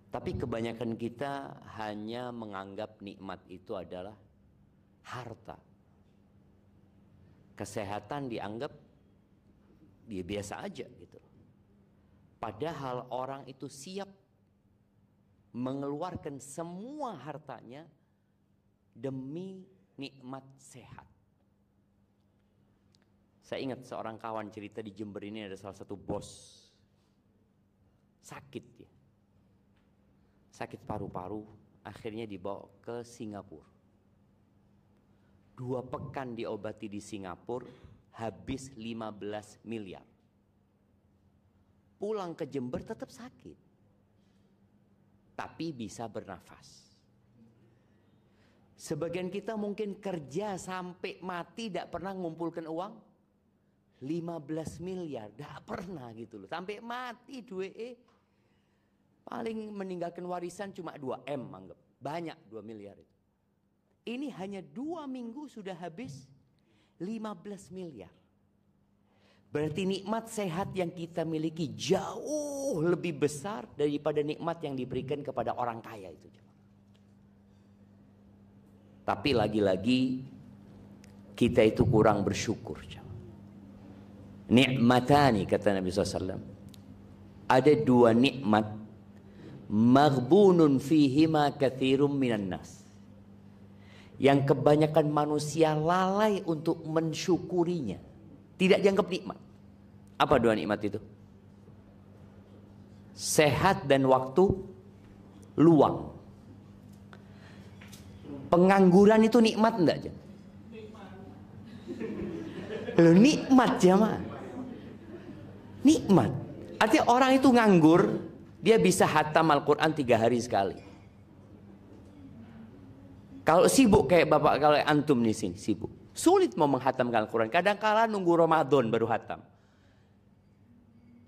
Tapi kebanyakan kita hanya menganggap nikmat itu adalah harta. Kesehatan dianggap dia biasa aja gitu. Padahal orang itu siap mengeluarkan semua hartanya demi nikmat sehat. Saya ingat seorang kawan cerita di Jember ini, ada salah satu bos sakit dia. Sakit paru-paru, akhirnya dibawa ke Singapura. 2 pekan diobati di Singapura, habis 15 miliar. Pulang ke Jember tetap sakit, tapi bisa bernafas. Sebagian kita mungkin kerja sampai mati tidak pernah mengumpulkan uang 15 miliar, tidak pernah gitu loh. Sampai mati paling meninggalkan warisan cuma 2M, anggap. Banyak 2 miliar itu. Ini hanya 2 minggu sudah habis 15 miliar. Berarti nikmat sehat yang kita miliki jauh lebih besar daripada nikmat yang diberikan kepada orang kaya itu. Tapi lagi-lagi kita itu kurang bersyukur. Nikmatani, kata Nabi SAW. Ada 2 nikmat, maghbunun fihima katsirum minan nas, yang kebanyakan manusia lalai untuk mensyukurinya, tidak dianggap nikmat. Apa 2 nikmat itu? Sehat dan waktu luang. Pengangguran itu nikmat enggak? Loh, nikmat jamaah. Nikmat. Artinya orang itu nganggur, dia bisa hatam Al-Quran 3 hari sekali. Kalau sibuk kayak bapak, kalau antum di sini sibuk, sulit mau menghatamkan Al-Quran. Kadang-kala nunggu Ramadan baru hatam.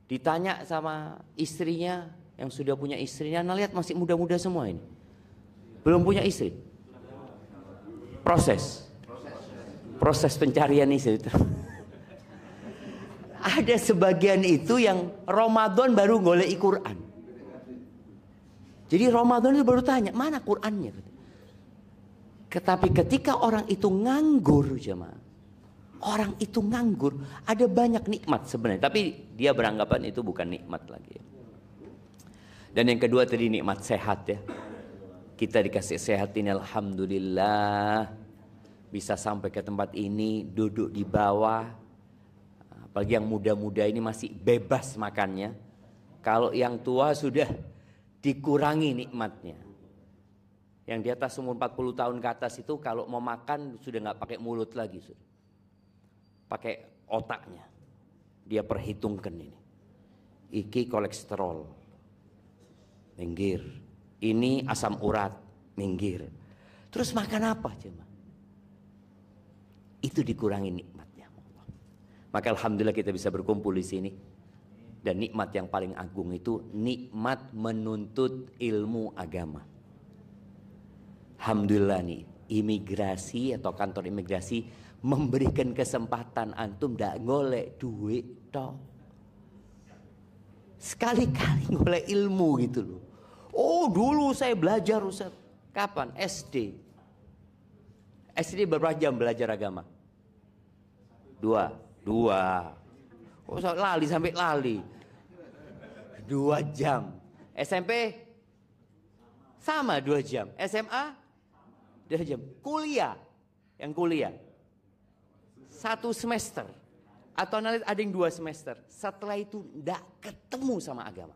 Ditanya sama istrinya yang sudah punya istrinya, nah lihat masih muda-muda semua ini. Belum punya istri. Proses pencarian istri itu. Ada sebagian itu yang Ramadan baru golek Quran. Jadi Ramadan itu baru tanya, mana Qurannya? Tetapi ketika orang itu nganggur, jemaah, orang itu nganggur, ada banyak nikmat sebenarnya. Tapi dia beranggapan itu bukan nikmat lagi. Dan yang kedua tadi nikmat sehat ya. Kita dikasih sehat ini, alhamdulillah. Bisa sampai ke tempat ini, duduk di bawah. Apalagi yang muda-muda ini masih bebas makannya. Kalau yang tua sudah dikurangi nikmatnya. Yang di atas umur 40 tahun ke atas itu kalau mau makan sudah nggak pakai mulut lagi, sudah pakai otaknya. Dia perhitungkan ini. Iki kolesterol, minggir. Ini asam urat, minggir. Terus makan apa cuma? Itu dikurangi nikmatnya. Maka alhamdulillah kita bisa berkumpul di sini. Dan nikmat yang paling agung itu nikmat menuntut ilmu agama. Alhamdulillah nih, imigrasi atau kantor imigrasi memberikan kesempatan antum ndak golek duit toh. Sekali-kali golek ilmu gitu loh. Oh dulu saya belajar Ustaz. Kapan? SD. SD berapa jam belajar agama? 2. Oh lali sampai lali. 2 jam. SMP sama 2 jam. SMA 2 jam. Kuliah, yang kuliah 1 semester atau ada yang 2 semester. Setelah itu nggak ketemu sama agama,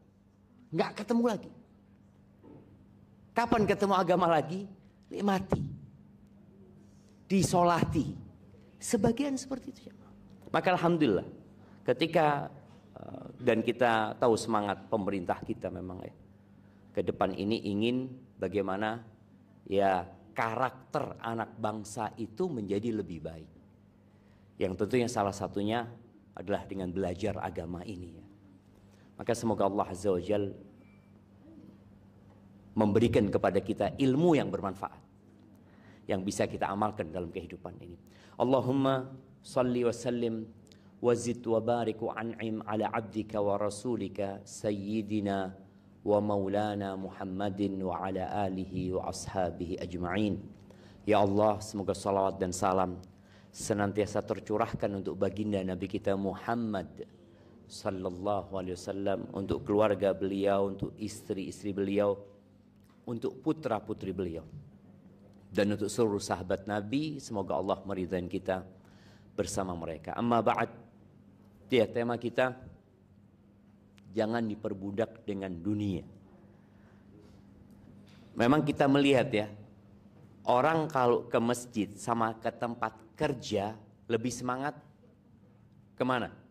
nggak ketemu lagi. Kapan ketemu agama lagi? Nikmati, disolati. Sebagian seperti itu ya. Maka alhamdulillah ketika dan kita tahu semangat pemerintah kita memang ya, ke depan ini ingin bagaimana ya karakter anak bangsa itu menjadi lebih baik. Yang tentunya salah satunya adalah dengan belajar agama ini ya. Maka semoga Allah Azza wa Jalla memberikan kepada kita ilmu yang bermanfaat, yang bisa kita amalkan dalam kehidupan ini. Allahumma salli wa sallim wa zid wa barik wa an'im ala abdika wa rasulika sayyidina wa maulana Muhammadin wa ala alihi wa ashabihi ajma'in. Ya Allah, semoga salawat dan salam senantiasa tercurahkan untuk baginda Nabi kita Muhammad sallallahu alaihi wasallam, untuk keluarga beliau, untuk istri-istri beliau, untuk putra-putri beliau, dan untuk seluruh sahabat Nabi. Semoga Allah meridhai kita bersama mereka. Amma ba'd, dia tema kita, jangan diperbudak dengan dunia. Memang kita melihat ya, orang kalau ke masjid sama ke tempat kerja lebih semangat kemana?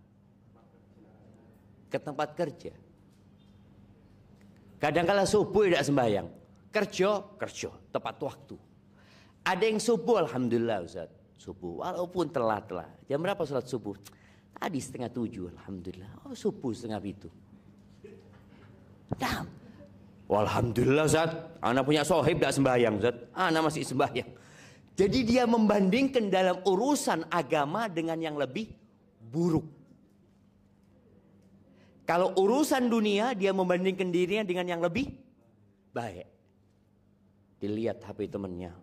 Ke tempat kerja. Kadang-kala subuh tidak sembahyang, kerja tepat waktu. Ada yang subuh, alhamdulillah Ustaz, subuh walaupun telat-telat. Jam berapa sholat subuh? Tadi 6:30, alhamdulillah. Oh, subuh 6:30. Nah, alhamdulillah Ustaz, anak punya sohib tidak sembahyang Ustaz, anak masih sembahyang. Jadi dia membandingkan dalam urusan agama dengan yang lebih buruk. Kalau urusan dunia, dia membandingkan dirinya dengan yang lebih baik. Dilihat HP temannya,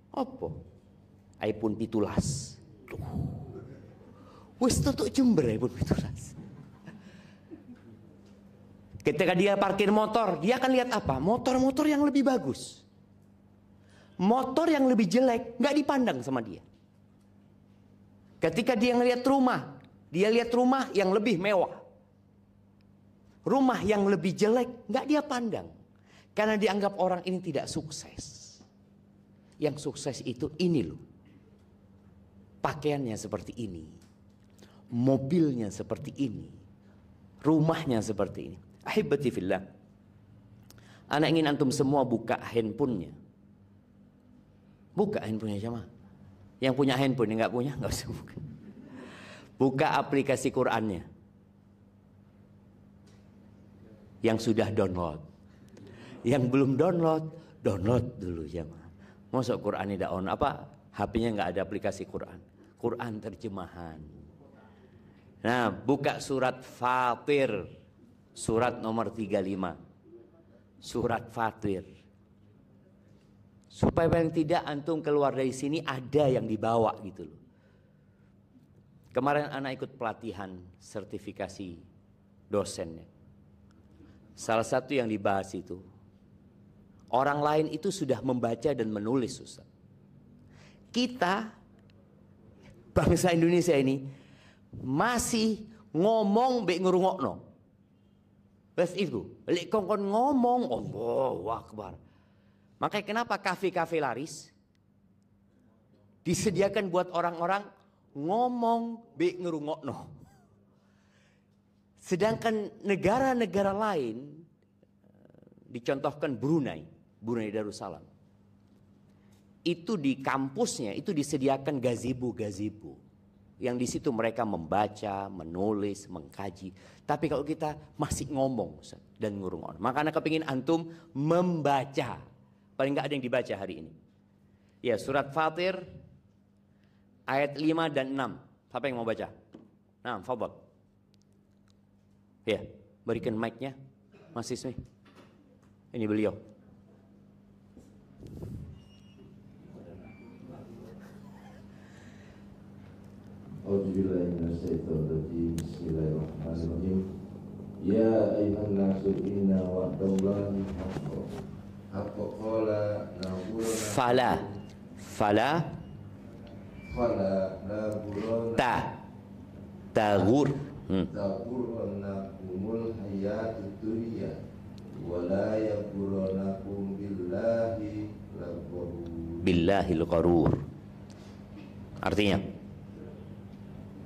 apa? iPhone 17. Wis tutuk jember iPhone 17. Ketika dia parkir motor, dia akan lihat apa? Motor-motor yang lebih bagus. Motor yang lebih jelek nggak dipandang sama dia. Ketika dia ngelihat rumah, dia lihat rumah yang lebih mewah. Rumah yang lebih jelek nggak dia pandang, karena dianggap orang ini tidak sukses. Yang sukses itu ini loh, pakaiannya seperti ini, mobilnya seperti ini, rumahnya seperti ini. Ahibati fillah, anak ingin antum semua buka handphonenya. Buka handphonenya sama. Yang punya handphone, yang nggak punya nggak usah buka. Buka aplikasi Qur'annya. Yang sudah download, yang belum download, download dulu jemaah. Masuk Quran tidak on, apa HP-nya nggak ada aplikasi Quran, Quran terjemahan. Nah, buka surat Fatir, surat nomor 35, surat Fatir. Supaya paling tidak antum keluar dari sini ada yang dibawa gitu loh. Kemarin anak ikut pelatihan sertifikasi dosennya. Salah satu yang dibahas itu, orang lain itu sudah membaca dan menulis, Ustaz. Kita, bangsa Indonesia ini, masih ngomong mbek ngrungokno. Wes itu, lek kongkon ngomong, Allahu Akbar. Makanya kenapa kafe-kafe laris? Disediakan buat orang-orang ngomong mbek ngrungokno. Sedangkan negara-negara lain, dicontohkan Brunei Darussalam, itu di kampusnya itu disediakan gazebo, yang di situ mereka membaca, menulis, mengkaji. Tapi kalau kita masih ngomong dan ngurung-ngurung, makanya kepingin antum membaca. Paling nggak ada yang dibaca hari ini. Ya, surat Fatir ayat 5 dan 6. Siapa yang mau baca? Nah, fadhal. Ya, berikan mic-nya Mas Ismi. Ini beliau. Bismillahirrahmanirrahim. Ya ayuhan nasu inna wa'dallahi haqqo. Haqqo qala nabulana. Fala naburana. Tagur. Taghurrannakumul hayatud dunya wa la yaghurrannakum billahil gharur. Artinya,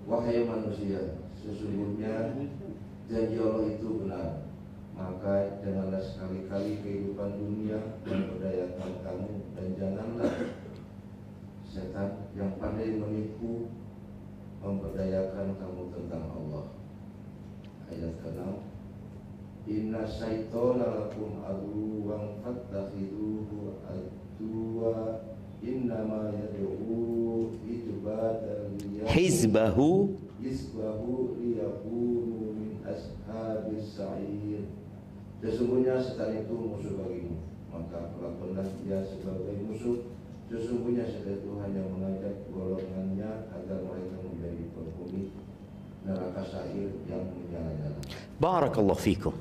wahai manusia, sesungguhnya janji Allah itu benar. Maka janganlah sekali-kali kehidupan dunia memberdayakan kamu, dan janganlah setan yang pandai menipu memperdayakan kamu tentang Allah. Ayat ke-6. Inna syaitana lakum aduwwan fattakhiduhu aduwwa innama yad'u hizbahu liyakunu min ashabis sa'ir. Sesungguhnya setan itu musuh bagimu, maka perlakukanlah dia sebagai musuh. Sesungguhnya setan itu hanya mengajak golongannya agar mereka menjadi penghuni neraka sa'ir yang menyala-nyala. Barakallahu fikum.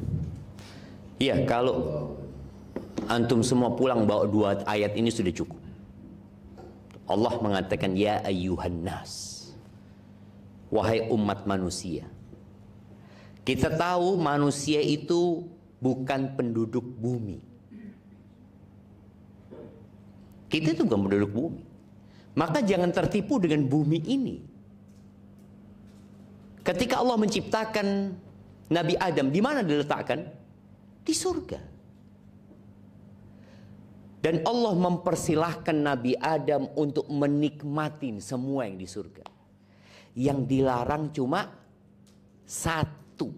Ya, kalau antum semua pulang bawa 2 ayat ini sudah cukup. Allah mengatakan ya ayyuhan nas, wahai umat manusia. Kita tahu manusia itu bukan penduduk bumi. Kita itu bukan penduduk bumi. Maka jangan tertipu dengan bumi ini. Ketika Allah menciptakan Nabi Adam, di mana diletakkan? Di surga. Dan Allah mempersilahkan Nabi Adam untuk menikmati semua yang di surga. Yang dilarang cuma satu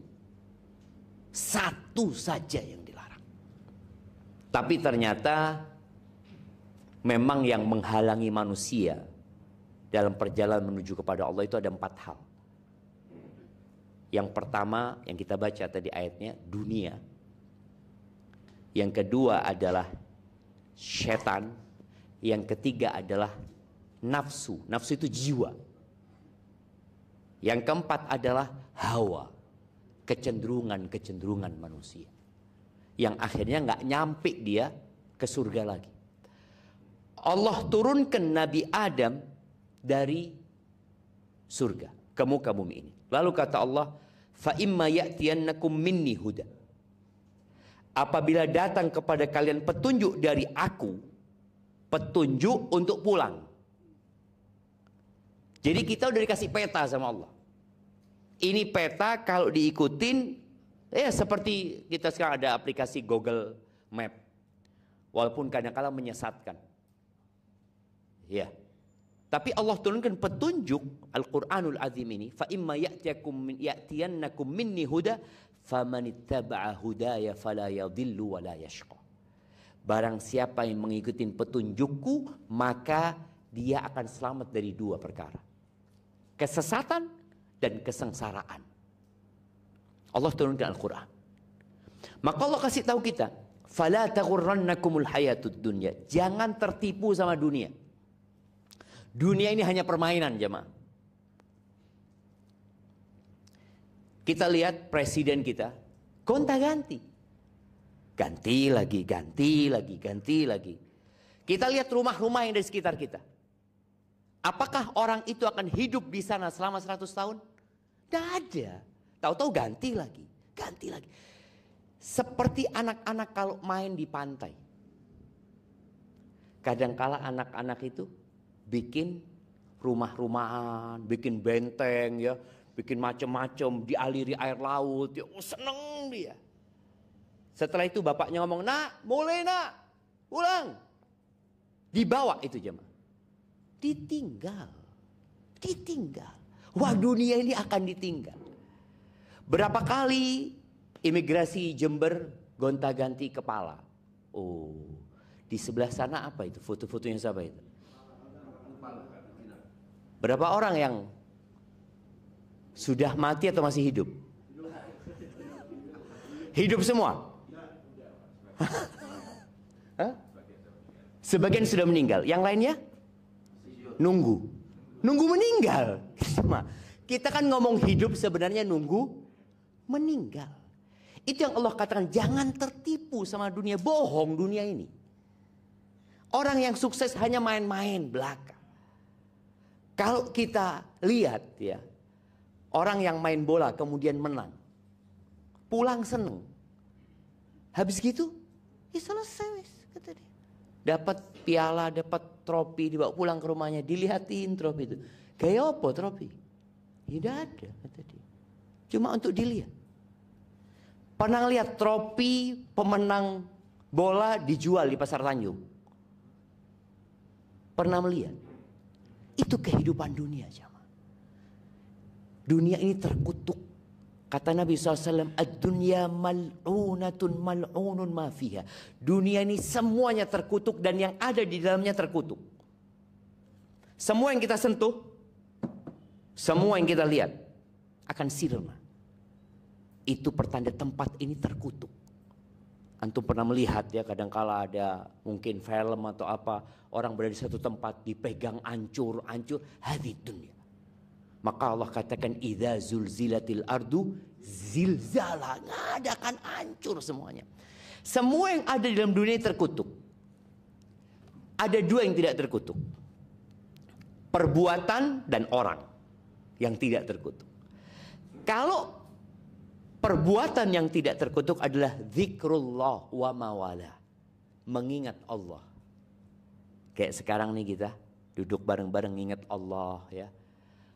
saja yang dilarang. Tapi ternyata memang yang menghalangi manusia dalam perjalanan menuju kepada Allah itu ada 4 hal. Yang pertama yang kita baca tadi ayatnya, dunia. Yang kedua adalah setan. Yang ketiga adalah nafsu. Nafsu itu jiwa. Yang keempat adalah hawa. Kecenderungan manusia. Yang akhirnya nggak nyampe dia ke surga lagi. Allah turunkan Nabi Adam dari surga ke muka bumi ini. Lalu kata Allah, fa imma ya'tiyannakum minni huda. Apabila datang kepada kalian petunjuk dari aku, petunjuk untuk pulang. Jadi kita udah dikasih peta sama Allah. Ini peta kalau diikutin, ya seperti kita sekarang ada aplikasi Google Map. Walaupun kadang-kadang menyesatkan. Ya. Tapi Allah turunkan petunjuk Al-Quranul Azim ini. Fa imma ya'tiyannakum minni huda famanittaba'a hudaya fala yadhillu wa la yashqa. Barang siapa yang mengikuti petunjukku, maka dia akan selamat dari 2 perkara. Kesesatan dan kesengsaraan. Allah turunkan Al-Quran. Maka Allah kasih tahu kita, fala taghurrannakumul hayatud dunya. Jangan tertipu sama dunia. Dunia ini hanya permainan, jemaah. Kita lihat presiden kita gonta-ganti. Ganti lagi. Kita lihat rumah-rumah yang di sekitar kita. Apakah orang itu akan hidup di sana selama 100 tahun? Tidak ada. Tahu-tahu ganti lagi. Seperti anak-anak kalau main di pantai. Kadangkala anak-anak itu bikin rumah-rumahan, bikin benteng ya, bikin macam-macam, dialiri air laut, ya, seneng dia. Setelah itu bapaknya ngomong, nak, mulai nak, pulang. Dibawa itu jemaah. Ditinggal. Wah, dunia ini akan ditinggal. Berapa kali imigrasi Jember gonta-ganti kepala. Oh, di sebelah sana apa itu? Foto-fotonya siapa itu? Berapa orang yang sudah mati atau masih hidup? Hidup semua? Hah? Sebagian sudah meninggal. Yang lainnya? Nunggu meninggal. Kita kan ngomong hidup, sebenarnya nunggu meninggal. Itu yang Allah katakan, jangan tertipu sama dunia. Bohong dunia ini. Orang yang sukses hanya main-main belaka. Kalau kita lihat ya, orang yang main bola kemudian menang, pulang seneng, habis gitu, ya selesai kata dia. Dapat piala, dapat trofi, dibawa pulang ke rumahnya, dilihatin trofi itu. Kayak apa trofi? Tidak ada kata dia. Cuma untuk dilihat. Pernah lihat trofi pemenang bola dijual di Pasar Tanjung? Pernah melihat? Itu kehidupan dunia, jemaah. Dunia ini terkutuk. Kata Nabi SAW, ad-dunya mal'unatun mal'unun ma fiha. Dunia ini semuanya terkutuk dan yang ada di dalamnya terkutuk. Semua yang kita sentuh, semua yang kita lihat akan sirna. Itu pertanda tempat ini terkutuk. Antum pernah melihat ya, kadangkala ada mungkin film atau apa, orang berada di satu tempat dipegang hancur, hadid dunia. Maka Allah katakan idza zulzilatil ardu zilzala, ngadakan hancur semuanya. Semua yang ada di dalam dunia terkutuk. Ada dua yang tidak terkutuk. Perbuatan dan orang yang tidak terkutuk. Kalau perbuatan yang tidak terkutuk adalah zikrullah wa mawala, mengingat Allah. Kayak sekarang nih kita duduk bareng-bareng ingat Allah ya.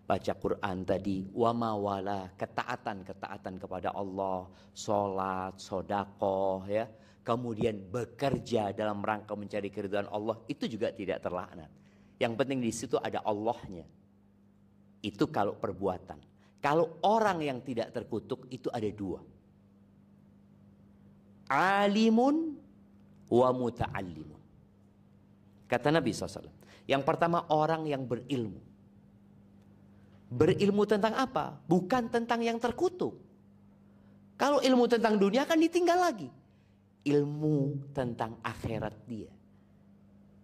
Baca Quran tadi, wa mawala, ketaatan kepada Allah, sholat, sedekah ya. Kemudian bekerja dalam rangka mencari keridhaan Allah, itu juga tidak terlaknat. Yang penting di situ ada Allahnya. Itu kalau perbuatan. Kalau orang yang tidak terkutuk itu ada dua. Alimun wa muta'allimun. Kata Nabi SAW. Yang pertama orang yang berilmu. Berilmu tentang apa? Bukan tentang yang terkutuk. Kalau ilmu tentang dunia kan ditinggal lagi. Ilmu tentang akhirat dia.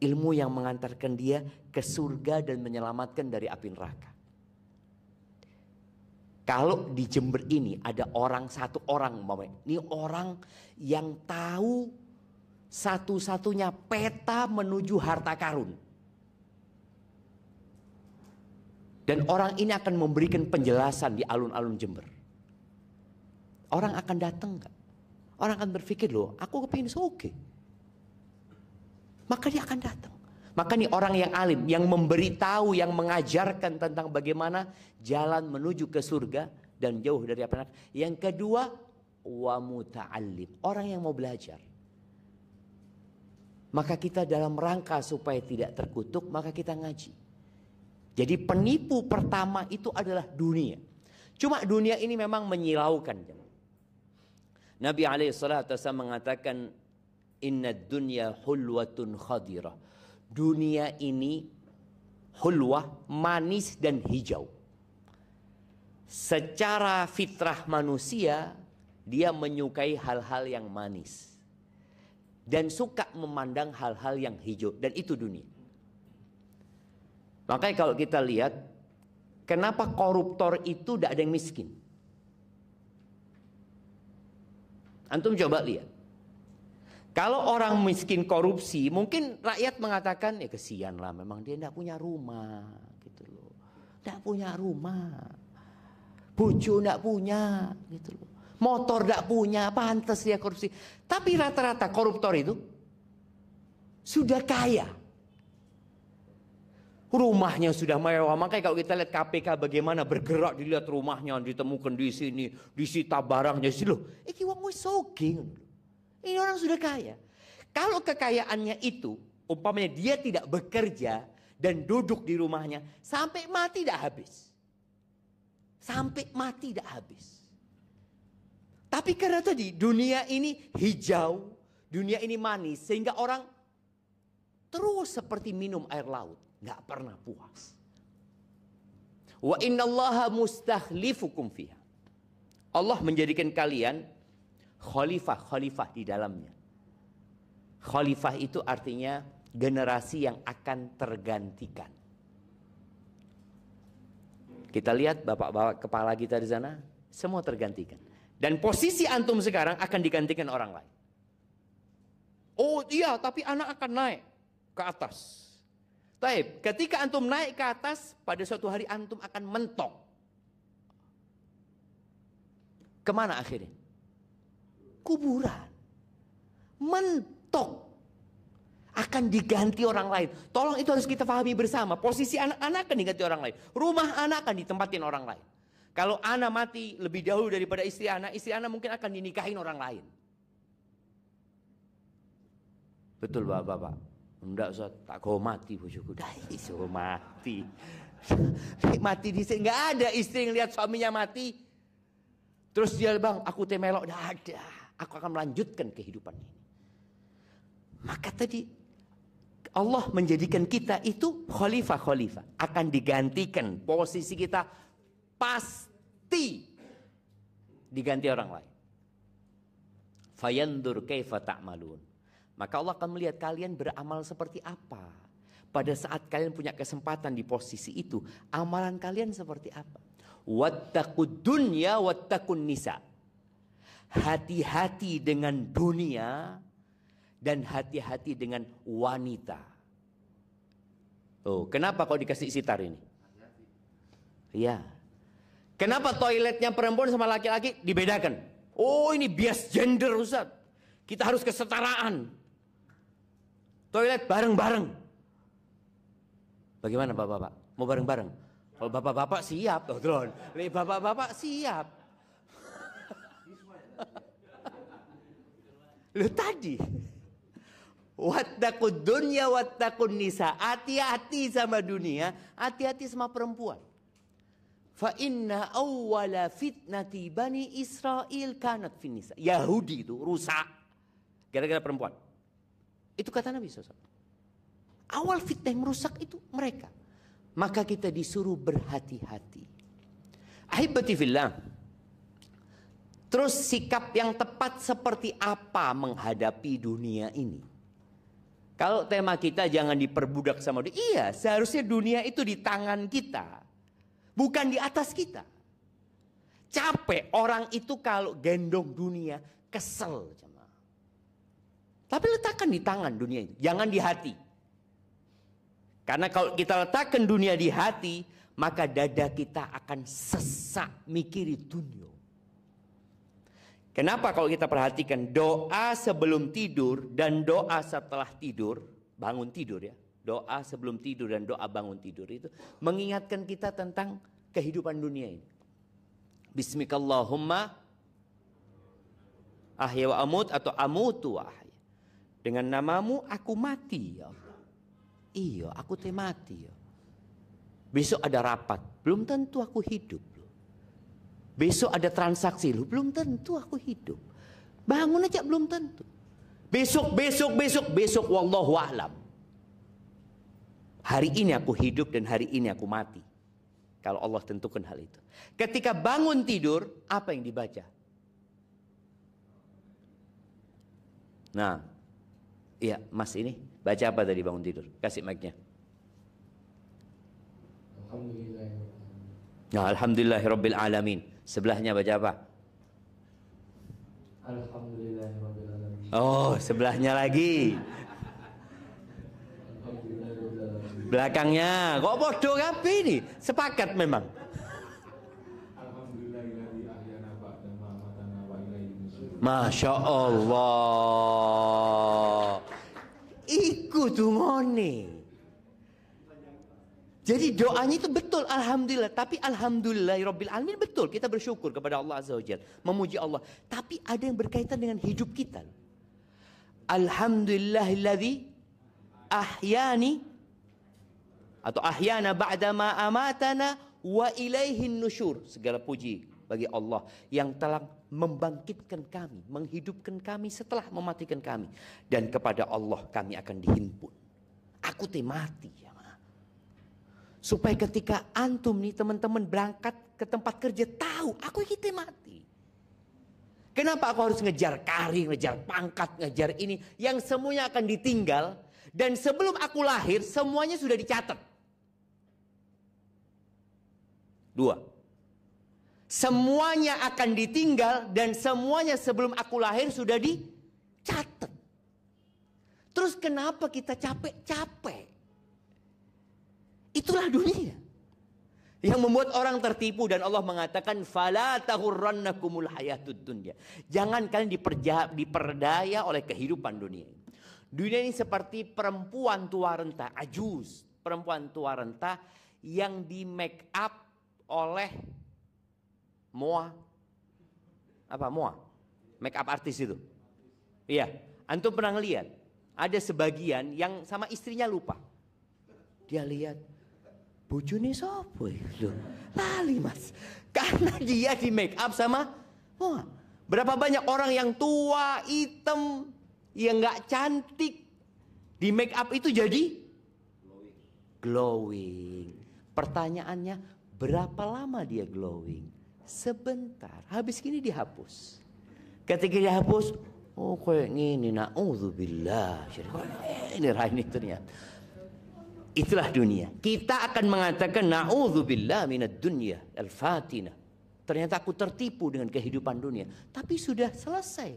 Ilmu yang mengantarkan dia ke surga dan menyelamatkan dari api neraka. Kalau di Jember ini ada satu orang, ini orang yang tahu satu-satunya peta menuju harta karun. Dan orang ini akan memberikan penjelasan di alun-alun Jember. Orang akan datang nggak? Orang akan berpikir, loh, aku kepingin soge. Maka dia akan datang. Maka nih orang yang alim, yang memberitahu, yang mengajarkan tentang bagaimana jalan menuju ke surga dan jauh dari api neraka. Yang kedua, wa muta'allim, orang yang mau belajar. Maka kita dalam rangka supaya tidak terkutuk, maka kita ngaji. Jadi penipu pertama itu adalah dunia. Cuma dunia ini memang menyilaukan. Nabi SAW mengatakan, inna dunya hulwatun khadirah. Dunia ini hulwah, manis dan hijau. Secara fitrah manusia, dia menyukai hal-hal yang manis. Dan suka memandang hal-hal yang hijau. Dan itu dunia. Makanya kalau kita lihat, kenapa koruptor itu tidak ada yang miskin? Antum coba lihat. Kalau orang miskin korupsi, mungkin rakyat mengatakan, ya kesian lah, memang dia tidak punya rumah, gitu loh. Tidak punya rumah, bojo tidak punya, gitu loh. Motor tidak punya, pantas dia korupsi. Tapi rata-rata koruptor itu sudah kaya, rumahnya sudah mewah. Makanya kalau kita lihat KPK bagaimana bergerak, dilihat rumahnya ditemukan di sini, disita barangnya sih loh. Iki wong wis sugih. Ini orang sudah kaya. Kalau kekayaannya itu, umpamanya dia tidak bekerja dan duduk di rumahnya, sampai mati tidak habis. Sampai mati tidak habis. Tapi karena tadi dunia ini hijau, dunia ini manis, sehingga orang terus seperti minum air laut, nggak pernah puas. Wa innallaha mustakhlifukum fiha. Allah menjadikan kalian khalifah di dalamnya. Khalifah itu artinya generasi yang akan tergantikan. Kita lihat bapak-bapak kepala kita di sana, semua tergantikan. Dan posisi antum sekarang akan digantikan orang lain. Oh iya, tapi anak akan naik ke atas. Taib, ketika antum naik ke atas, pada suatu hari antum akan mentok. Kemana akhirnya? Kuburan. Mentok. Akan diganti orang lain. Tolong itu harus kita pahami bersama. Posisi anak-anak akan diganti orang lain. Rumah anak akan ditempatin orang lain. Kalau anak mati lebih dahulu daripada istri anak mungkin akan dinikahin orang lain. Betul bapak-bapak? Enggak usah, tak kau mati bojoku. Dah iso mati. Mati di sini. Enggak ada istri yang lihat suaminya mati. Terus dia, bang, aku temelok. Enggak ada. Aku akan melanjutkan kehidupan ini. Maka tadi Allah menjadikan kita itu khalifah. Akan digantikan. Posisi kita pasti diganti orang lain. Fayandur kaifa ta'malun. Maka Allah akan melihat kalian beramal seperti apa. Pada saat kalian punya kesempatan di posisi itu, amalan kalian seperti apa? Wattaqud dunya wattaqun nisa. Hati-hati dengan dunia dan hati-hati dengan wanita. Oh, kenapa kau dikasih sitar ini? Iya. Kenapa toiletnya perempuan sama laki-laki dibedakan? Oh, ini bias gender, Ustaz. Kita harus kesetaraan. Toilet bareng-bareng. Bagaimana Bapak-bapak? Mau bareng-bareng? Kalau bapak-bapak siap, Dron. Bapak-bapak siap. Lu tadi. Wattaqud dunya wattaqun nisa. Hati-hati sama dunia, hati-hati sama perempuan. Fa inna awwala fitnati bani Israel kanat fin nisa. Yahudi itu rusak gara-gara perempuan. Itu kata Nabi SAW. Awal fitnah yang merusak itu mereka. Maka kita disuruh berhati-hati. Ahibati fillah. Terus sikap yang tepat seperti apa menghadapi dunia ini? Kalau tema kita jangan diperbudak sama dunia. Iya, seharusnya dunia itu di tangan kita. Bukan di atas kita. Capek orang itu kalau gendong dunia, kesel. Tapi letakkan di tangan dunia itu, jangan di hati. Karena kalau kita letakkan dunia di hati, maka dada kita akan sesak mikiri dunia. Kenapa kalau kita perhatikan doa sebelum tidur dan doa setelah tidur, bangun tidur ya. Doa sebelum tidur dan doa bangun tidur itu mengingatkan kita tentang kehidupan dunia ini. Bismikallahumma ahya wa amut atau amutu wa ahya. Dengan namamu aku mati ya Allah. Iya, aku mati ya. Besok ada rapat, belum tentu aku hidup loh. Besok ada transaksi loh, belum tentu aku hidup. Bangun aja belum tentu. Besok wallahu a'lam. Hari ini aku hidup dan hari ini aku mati. Kalau Allah tentukan hal itu. Ketika bangun tidur, apa yang dibaca? Nah, iya, Mas ini baca apa tadi bangun tidur? Kasih mic-nya. Alhamdulillahirabbil alamin. Sebelahnya baca apa? Alhamdulillahirabbil alamin. Oh, sebelahnya lagi. Belakangnya, kok bodoh kabeh ini? Sepakat memang. Masya Allah. Iku dungone. Jadi doanya itu betul, alhamdulillah. Tapi alhamdulillahirabbil alamin betul. Kita bersyukur kepada Allah Azza wa Jalla, memuji Allah. Tapi ada yang berkaitan dengan hidup kita. Alhamdulillahilladzi ahyani atau ahyana ba'dama amatana wa ilaihin nusyur. Segala puji bagi Allah yang telah membangkitkan kami, menghidupkan kami setelah mematikan kami, dan kepada Allah kami akan dihimpun. Aku mati ya. Supaya ketika antum nih teman-teman berangkat ke tempat kerja tahu aku kita mati. Kenapa aku harus ngejar karir, ngejar pangkat, ngejar ini yang semuanya akan ditinggal, dan sebelum aku lahir semuanya sudah dicatat. 2. Semuanya akan ditinggal dan semuanya sebelum aku lahir sudah dicatat. Terus kenapa kita capek-capek? Itulah dunia yang membuat orang tertipu, dan Allah mengatakan fala tahurrannakumul hayatud dunya. Jangan kalian diperdaya oleh kehidupan dunia ini. Dunia ini seperti perempuan tua renta, ajuz, perempuan tua renta yang di make up oleh Moa. Apa Moa? Make up artis itu. Iya, antum pernah ngelihat? Ada sebagian yang sama istrinya lupa. Dia lihat, bojone sapa itu? Lali Mas. Karena dia di make up sama Moa. Berapa banyak orang yang tua, hitam, yang nggak cantik, di make up itu jadi glowing. Pertanyaannya, berapa lama dia glowing? Sebentar, habis gini dihapus. Ketika dihapus, Oh kayak gini, na'udzubillah. Ini rahim ternyata. Itulah dunia. Kita akan mengatakan na'udzubillah minad dunya al-fatinah. Ternyata aku tertipu dengan kehidupan dunia. Tapi sudah selesai.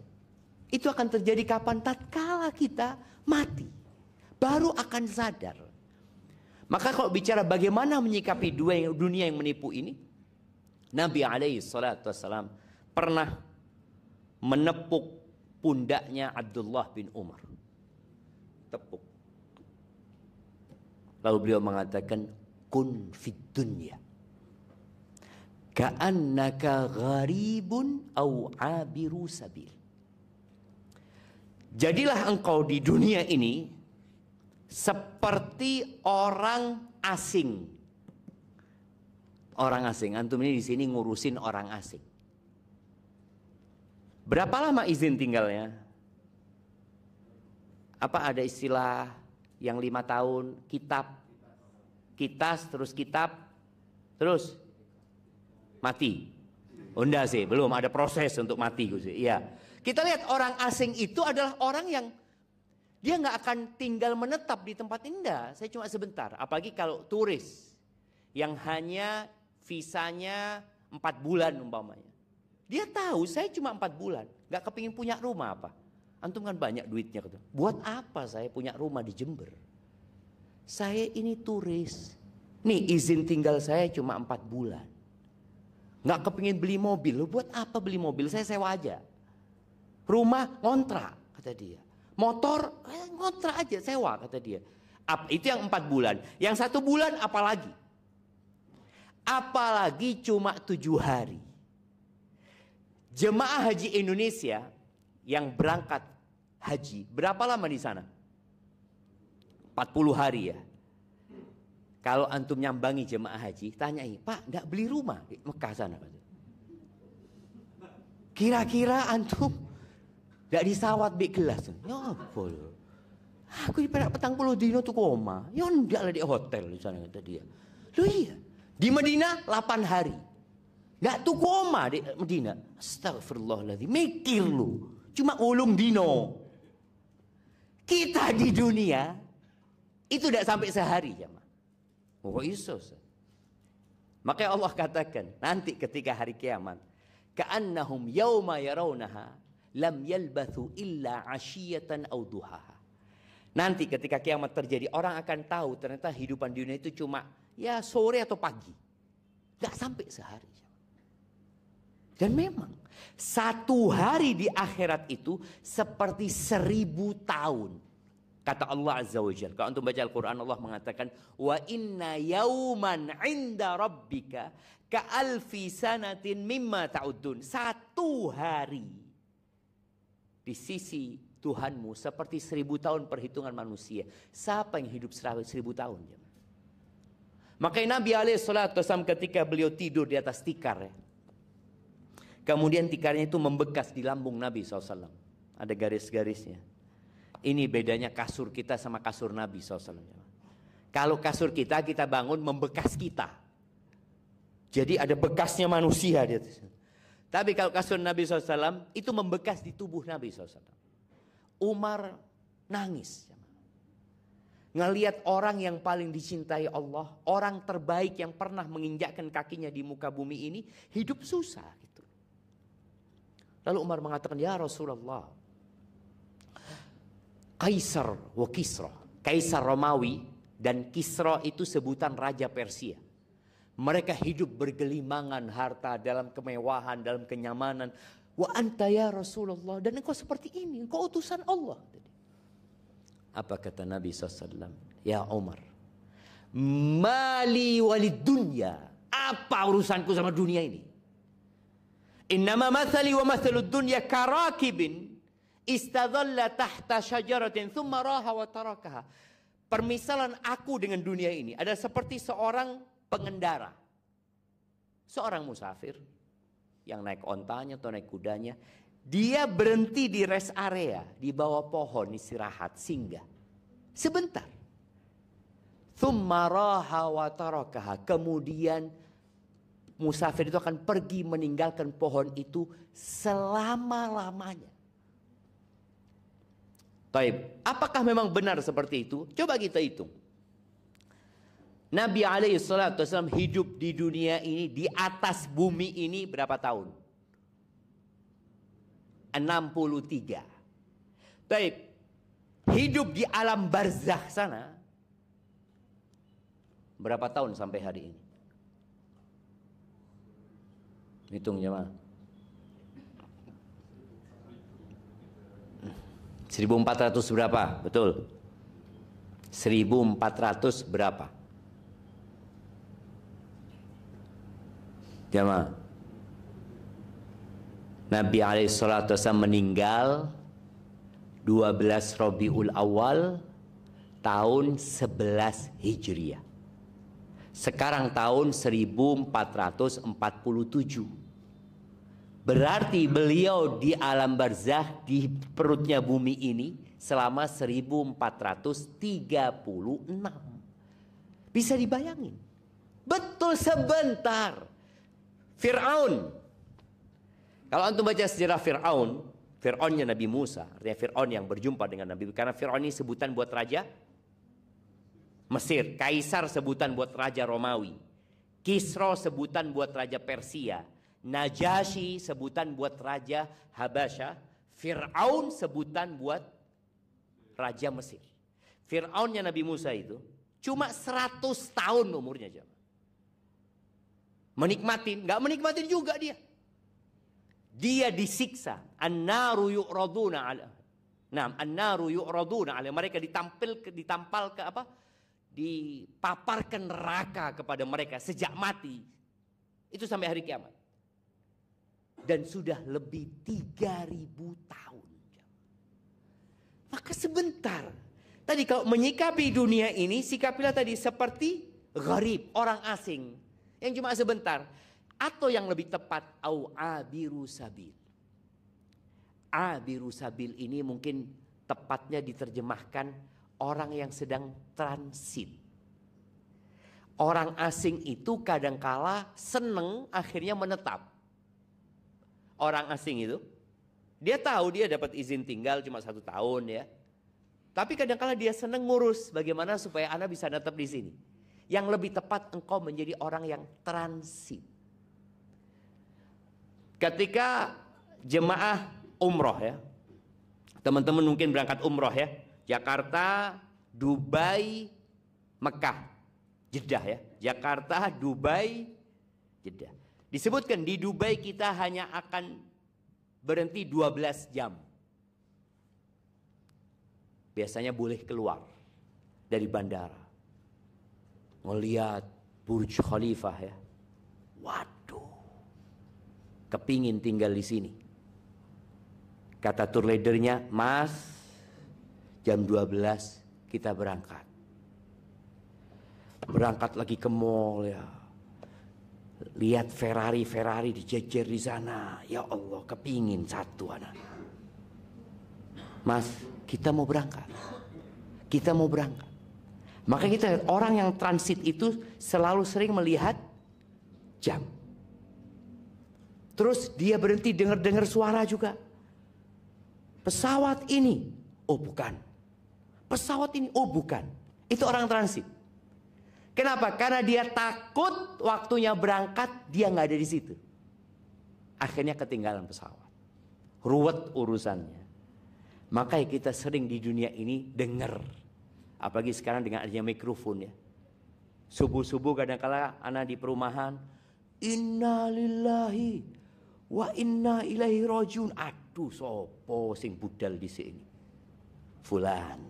Itu akan terjadi kapan? Tatkala kita mati. Baru akan sadar. Maka kalau bicara bagaimana menyikapi dunia yang menipu ini, Nabi alaihi salatu wassalam pernah menepuk pundaknya Abdullah bin Umar. Tepuk. Lalu beliau mengatakan, kun fid dunya ka'annaka gharibun au abiru sabil. Jadilah engkau di dunia ini seperti orang asing. Orang asing, antum ini di sini ngurusin orang asing. Berapa lama izin tinggalnya? Apa ada istilah yang 5 tahun, kitas, terus mati? Oh enggak sih, belum ada proses untuk mati. Iya. Kita lihat orang asing itu adalah orang yang dia nggak akan tinggal menetap di tempat indah. Saya cuma sebentar. Apalagi kalau turis yang hanya visanya 4 bulan umpamanya. Dia tahu saya cuma 4 bulan, nggak kepingin punya rumah apa. Antum kan banyak duitnya. Buat apa saya punya rumah di Jember? Saya ini turis. Nih izin tinggal saya cuma 4 bulan. Nggak kepingin beli mobil. Loh, buat apa beli mobil? Saya sewa aja. Rumah ngontrak kata dia. Motor ngontrak aja sewa kata dia. Itu yang 4 bulan. Yang 1 bulan apalagi? Apalagi cuma 7 hari. Jemaah haji Indonesia yang berangkat haji berapa lama di sana? 40 hari ya. Kalau antum nyambangi jemaah haji, tanyai, Pak, enggak beli rumah di Mekah sana? Kira-kira antum enggak disawat bi gelas? Ya apa? Aku di Perak petang puluh dino tuh koma. Ya enggak lah di hotel di sana kata dia. Loh iya. Di Madinah 8 hari. Enggak tuh koma di Madinah. Astagfirullahaladzim. Mikir lu. Cuma ulung dino. Kita di dunia itu tidak sampai sehari ya. Oh iso. Makanya Allah katakan nanti ketika hari kiamat, ka'annahum yauma yarawnaha lam yalbathu illa 'ashiyatan aw duhaha. Nanti ketika kiamat terjadi, orang akan tahu ternyata hidupan dunia itu cuma ya sore atau pagi. Enggak sampai sehari. Dan memang 1 hari di akhirat itu seperti 1000 tahun. Kata Allah Azza wa Jalla. Kalau untuk baca Al-Quran, Allah mengatakan, wa inna yauman 'inda rabbika ka'alfi sanatin mimma ta'udun. 1 hari di sisi Tuhanmu seperti 1000 tahun perhitungan manusia. Siapa yang hidup 1000 tahun? Makanya Nabi SAW ketika beliau tidur di atas tikar ya. Kemudian tikarnya itu membekas di lambung Nabi SAW. Ada garis-garisnya. Ini bedanya kasur kita sama kasur Nabi SAW. Kalau kasur kita bangun membekas kita. Jadi ada bekasnya manusia di atas. Tapi kalau kasur Nabi SAW itu membekas di tubuh Nabi SAW. Umar nangis. Ngelihat orang yang paling dicintai Allah. Orang terbaik yang pernah menginjakkan kakinya di muka bumi ini. Hidup susah gitu. Lalu Umar mengatakan, ya Rasulullah. Kaisar wa Kisra. Kaisar Romawi dan Kisra itu sebutan Raja Persia. Mereka hidup bergelimangan harta dalam kemewahan, dalam kenyamanan. Wa anta ya Rasulullah. Dan engkau seperti ini. Engkau utusan Allah. Apa kata Nabi SAW? Ya Umar. Mali walid dunya. Apa urusanku sama dunia ini? Innama mathali wa mathalud dunya karakibin. Istadhalla tahta syajaratin thumma raha wa tarakaha. Permisalan aku dengan dunia ini adalah seperti seorang pengendara. Seorang musafir yang naik ontanya atau naik kudanya, dia berhenti di rest area di bawah pohon istirahat singgah sebentar. Thumma raha wa tarakaha. Kemudian musafir itu akan pergi meninggalkan pohon itu selama-lamanya. Taib. Apakah memang benar seperti itu? Coba kita hitung. Nabi SAW hidup di dunia ini, di atas bumi ini berapa tahun? 63. Taib. Hidup di alam barzakh sana berapa tahun sampai hari ini? Hitung jemaah. 1400 berapa? Betul. 1400 berapa? Jemaah. Nabi SAW meninggal 12 Rabiul Awal tahun 11 Hijriah. Sekarang tahun 1447. Berarti beliau di alam barzakh, di perutnya bumi ini selama 1436. Bisa dibayangin? Betul sebentar. Fir'aun. Kalau antum baca sejarah Fir'aun, Fir'aunnya Nabi Musa, artinya Fir'aun yang berjumpa dengan Nabi. Karena Fir'aun ini sebutan buat raja Mesir. Kaisar sebutan buat raja Romawi. Kisra sebutan buat raja Persia. Najasyi sebutan buat raja Habasya. Fir'aun sebutan buat raja Mesir. Fir'aunnya Nabi Musa itu cuma 100 tahun umurnya aja. Nggak menikmatin juga dia. Dia disiksa. An-naru yu'raduna ala. Nah, an-naru yu'raduna ala. Mereka ditampal ke apa? Dipaparkan neraka kepada mereka sejak mati. Itu sampai hari kiamat. Dan sudah lebih 3000 tahun. Maka sebentar. Tadi kalau menyikapi dunia ini, sikapilah tadi seperti gharib, orang asing. Yang cuma sebentar. Atau yang lebih tepat, au abiru sabil. Abiru sabil ini mungkin tepatnya diterjemahkan orang yang sedang transit. Orang asing itu kadangkala seneng akhirnya menetap. Orang asing itu, dia tahu dia dapat izin tinggal cuma 1 tahun ya. Tapi kadang-kala dia senang ngurus bagaimana supaya Anda bisa tetap di sini. Yang lebih tepat engkau menjadi orang yang transit. Ketika jemaah umroh ya, teman-teman mungkin berangkat umroh ya, Jakarta, Dubai, Mekah, Jeddah ya. Jakarta, Dubai, Jeddah. Disebutkan di Dubai kita hanya akan berhenti 12 jam. Biasanya boleh keluar dari bandara. Ngelihat Burj Khalifah ya. Waduh. Kepingin tinggal di sini. Kata tour leadernya, Mas, jam 12 kita berangkat. Berangkat lagi ke mall ya. Lihat Ferrari dijejer di sana. Ya Allah, kepingin satu anak. Mas, kita mau berangkat. Kita mau berangkat. Maka kita orang yang transit itu selalu sering melihat jam. Terus dia berhenti dengar suara juga. Pesawat ini, oh bukan. Pesawat ini, oh bukan. Itu orang transit. Kenapa? Karena dia takut waktunya berangkat dia nggak ada di situ. Akhirnya ketinggalan pesawat. Ruwet urusannya. Makanya kita sering di dunia ini dengar. Apalagi sekarang dengan adanya mikrofon ya. Subuh-subuh kadang-kala anak di perumahan. Inna lillahi wa inna ilaihi rajiun. Aduh sopo sing budal di sini. Fulan.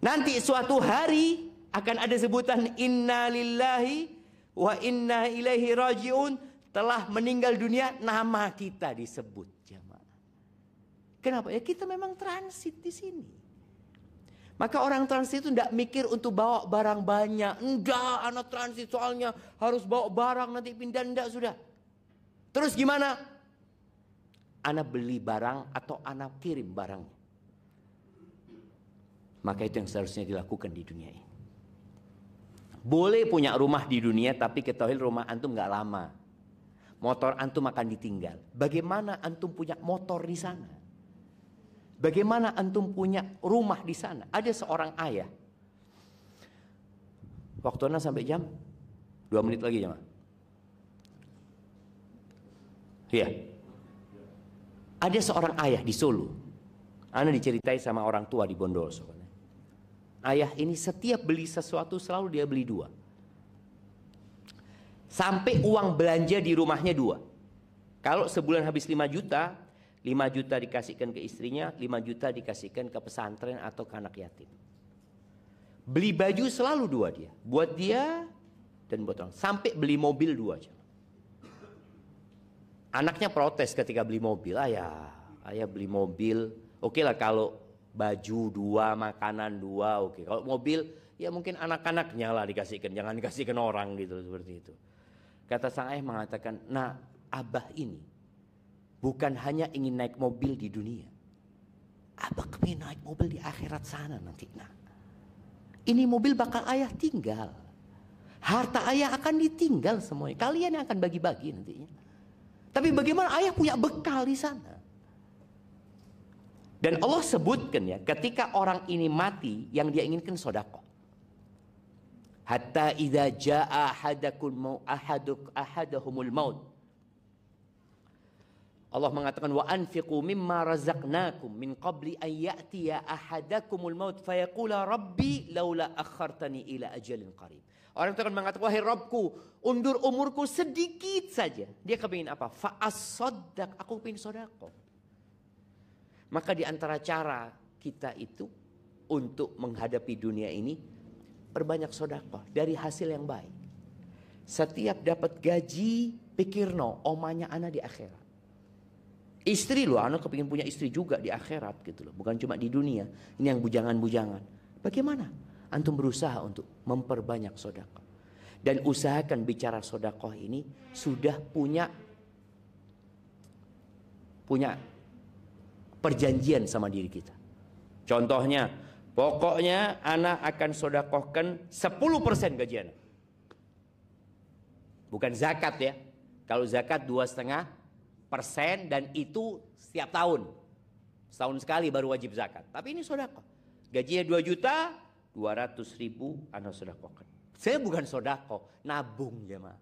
Nanti suatu hari akan ada sebutan inna lillahi wa inna ilaihi rajiun. Telah meninggal dunia, nama kita disebut jamaah. Kenapa? Ya kita memang transit di sini. Maka orang transit itu tidak mikir untuk bawa barang banyak. Enggak, anak transit soalnya harus bawa barang nanti pindah. Enggak, sudah. Terus gimana? Anak beli barang atau anak kirim barangnya. Maka itu yang seharusnya dilakukan di dunia ini. Boleh punya rumah di dunia, tapi ketahui rumah antum nggak lama. Motor antum akan ditinggal. Bagaimana antum punya motor di sana? Bagaimana antum punya rumah di sana? Ada seorang ayah. Waktunya sampai jam 2 menit lagi jemaah. Iya. Ada seorang ayah di Solo. Ana diceritai sama orang tua di Bondowoso. Ayah ini setiap beli sesuatu selalu dia beli 2. Sampai uang belanja di rumahnya 2. Kalau sebulan habis 5 juta, 5 juta dikasihkan ke istrinya, 5 juta dikasihkan ke pesantren atau ke anak yatim. Beli baju selalu 2 dia. Buat dia dan buat orang. Sampai beli mobil 2 aja. Anaknya protes ketika beli mobil. Ayah beli mobil. Oke lah kalau baju 2, makanan 2, oke. Kalau mobil, ya mungkin anak-anaknya lah dikasihkan. Jangan dikasihkan orang gitu, seperti itu. Kata sang ayah mengatakan, nah abah ini bukan hanya ingin naik mobil di dunia. Abah kepingin naik mobil di akhirat sana nanti. Nah, ini mobil bakal ayah tinggal. Harta ayah akan ditinggal semuanya. Kalian yang akan bagi-bagi nantinya. Tapi bagaimana ayah punya bekal di sana? Dan Allah sebutkan ya, ketika orang ini mati, yang dia inginkan sedekah. Hatta idza jaa ahadahumul maut. Allah mengatakan wa anfiqu mimma razaqnakum min qabli an ya'tiya ahadakumul maut fayaqula rabbi laula akhartani ila ajalin qarib. Orang itu akan mengatakan wahai Rabbku, undur umurku sedikit saja. Dia kepingin apa? Fa as-saddaq, aku kepingin sedekah. Maka di antara cara kita itu untuk menghadapi dunia ini, perbanyak sedekah dari hasil yang baik. Setiap dapat gaji, pikirno omanya ana di akhirat. Istri loh, ana kepingin punya istri juga di akhirat gitu loh. Bukan cuma di dunia. Ini yang bujangan-bujangan. Bagaimana antum berusaha untuk memperbanyak sedekah? Dan usahakan bicara sedekah ini sudah punya perjanjian sama diri kita. Contohnya, pokoknya anak akan sedekahkan 10% gaji anak. Bukan zakat ya. Kalau zakat 2,5% dan itu setiap tahun. Setahun sekali baru wajib zakat. Tapi ini sedekah. Gajinya 2 juta, 200.000 anak sedekahkan. Saya bukan sedekah, nabung ya mah.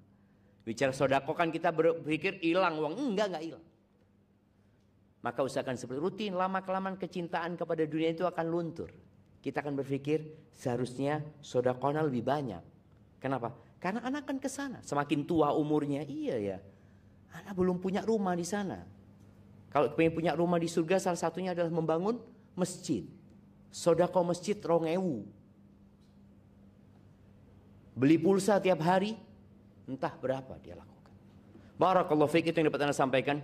Bicara sedekah kan kita berpikir hilang uang. Enggak hilang. Maka usahakan seperti rutin, lama-kelamaan kecintaan kepada dunia itu akan luntur. Kita akan berpikir seharusnya sedekahnya lebih banyak. Kenapa? Karena anak akan ke sana. Semakin tua umurnya, iya ya. Anak belum punya rumah di sana. Kalau pengen punya rumah di surga, salah satunya adalah membangun masjid. Sedekah masjid 2.000. Beli pulsa tiap hari, entah berapa dia lakukan. Barakallahu fiik, itu yang dapat Anda sampaikan.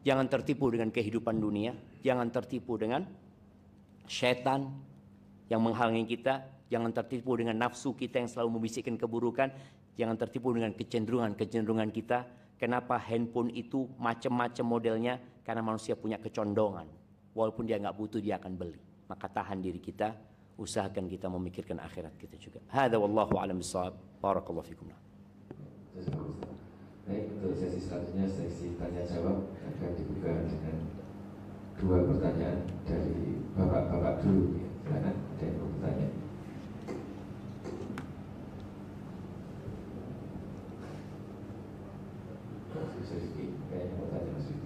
Jangan tertipu dengan kehidupan dunia. Jangan tertipu dengan syaitan yang menghalangi kita. Jangan tertipu dengan nafsu kita yang selalu membisikkan keburukan. Jangan tertipu dengan kecenderungan kita. Kenapa handphone itu macam-macam modelnya? Karena manusia punya kecondongan. Walaupun dia nggak butuh, dia akan beli. Maka tahan diri kita. Usahakan kita memikirkan akhirat kita juga. Hadza wallahu a'lam bishawab. Barakallahu fikum. Baik, untuk sesi selanjutnya, sesi tanya jawab akan dibuka dengan 2 pertanyaan dari bapak-bapak dulu. Silakan, ada yang mau bertanya. Mas Rizky, kayaknya mau tanya Mas Rizky.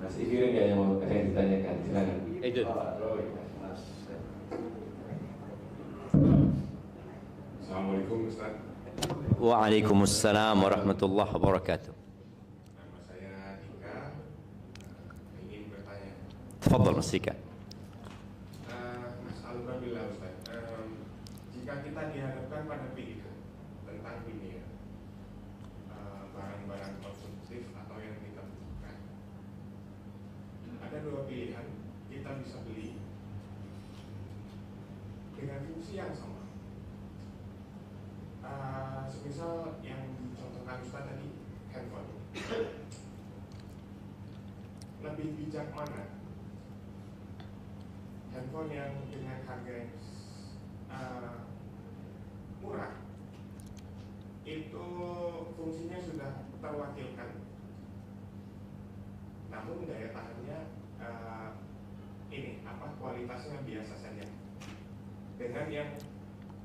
Mas Ikirin kayaknya mau ada yang ditanyakan. Silakan. Itu. Mas. Assalamualaikum Ustaz. Waalaikumsalam warahmatullahi wabarakatuh. Nama saya Dika. Ingin bertanya. Tafadhal Mas Dika. Mas Alhamdulillah Ustaz. Jika kita dihadapkan pada pilihan tentang dunia, barang-barang konsumtif atau yang kita butuhkan, ada 2 pilihan. Kita bisa beli dengan fungsi yang sama. Semisal yang dicontohkan Ustaz tadi, handphone. Lebih bijak mana? Handphone yang dengan harga yang murah, itu fungsinya sudah terwakilkan namun daya tahannya kualitasnya biasa saja. Dengan yang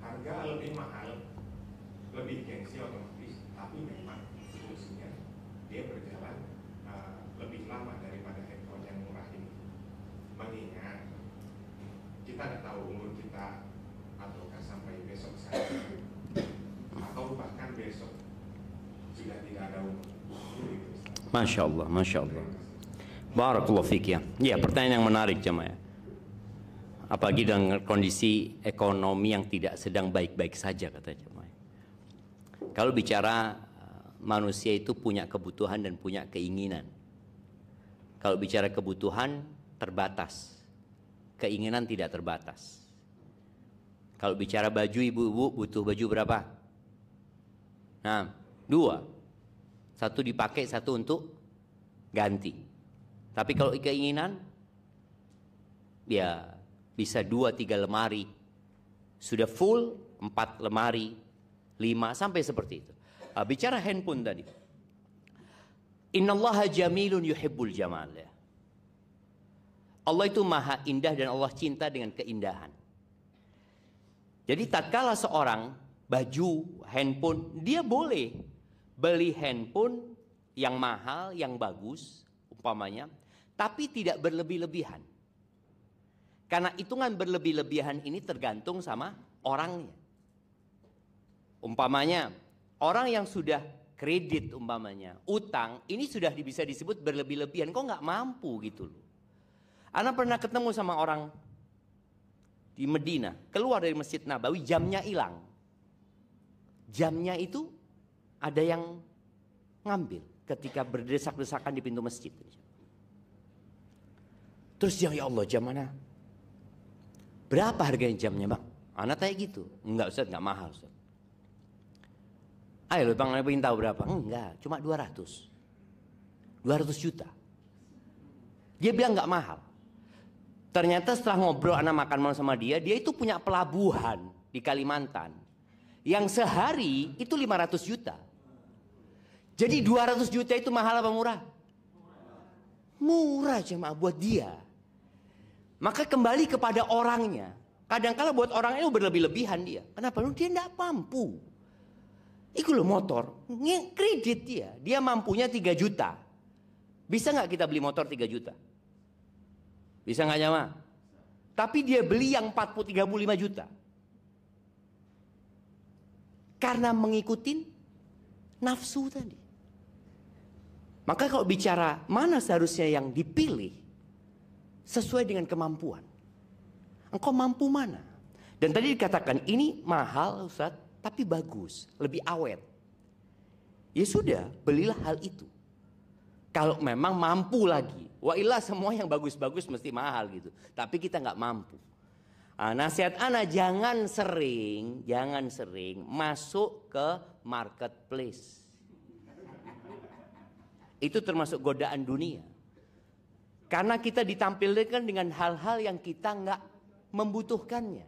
harga lebih mahal, lebih gengsi otomatis, tapi memang fungsinya dia berjalan lebih lama daripada handphone yang murah ini. Mengingat kita nggak tahu umur kita ataukah sampai besok saja, atau bahkan besok sudah tidak ada umur. Masya Allah, Masya Allah. Barakallahu fiik ya. Ya, pertanyaan yang menarik jemaah. Apalagi dengan kondisi ekonomi yang tidak sedang baik-baik saja kata jemaah. Kalau bicara manusia itu punya kebutuhan dan punya keinginan. Kalau bicara kebutuhan terbatas, keinginan tidak terbatas. Kalau bicara baju, ibu-ibu butuh baju berapa? Nah, 2. Satu dipakai, satu untuk ganti. Tapi kalau keinginan, ya bisa 2-3 lemari. Sudah full 4 lemari, 5 sampai seperti itu. Bicara handphone tadi. Innallaha jamilun yuhibbul jamal. Allah itu maha indah dan Allah cinta dengan keindahan. Jadi tatkala seorang baju, handphone, dia boleh beli handphone yang mahal, yang bagus, umpamanya, tapi tidak berlebih-lebihan. Karena hitungan berlebih-lebihan ini tergantung sama orangnya. Umpamanya, orang yang sudah kredit umpamanya, utang, ini sudah bisa disebut berlebih-lebihan. Kok nggak mampu gitu loh. Ana pernah ketemu sama orang di Medina, keluar dari Masjid Nabawi, jamnya hilang. Jamnya itu ada yang ngambil ketika berdesak-desakan di pintu masjid. Terus dia, ya Allah, jam mana? Berapa harganya jamnya bang? Ana tanya gitu. Enggak Ustaz, enggak mahal Ustaz. Ayo bang, Ana ingin tahu berapa? Enggak, cuma 200 juta. Dia bilang enggak mahal. Ternyata setelah ngobrol Ana makan malam sama dia itu punya pelabuhan di Kalimantan. Yang sehari itu 500 juta. Jadi 200 juta itu mahal apa murah? Murah jemaah buat dia. Maka kembali kepada orangnya. Kadang-kala buat orang itu berlebih-lebihan dia. Kenapa? Dia tidak mampu. Itu loh motor. Kredit dia. Dia mampunya 3 juta. Bisa nggak kita beli motor 3 juta? Bisa nggak jemaah? Tapi dia beli yang 35 juta. Karena mengikuti nafsu tadi. Maka kalau bicara mana seharusnya yang dipilih sesuai dengan kemampuan. Engkau mampu mana? Dan tadi dikatakan ini mahal Ustaz, tapi bagus, lebih awet. Ya sudah, belilah hal itu. Kalau memang mampu lagi. Wa illa semua yang bagus-bagus mesti mahal gitu. Tapi kita nggak mampu. Nasihat ana jangan sering masuk ke marketplace. Itu termasuk godaan dunia. Karena kita ditampilkan dengan hal-hal yang kita nggak membutuhkannya.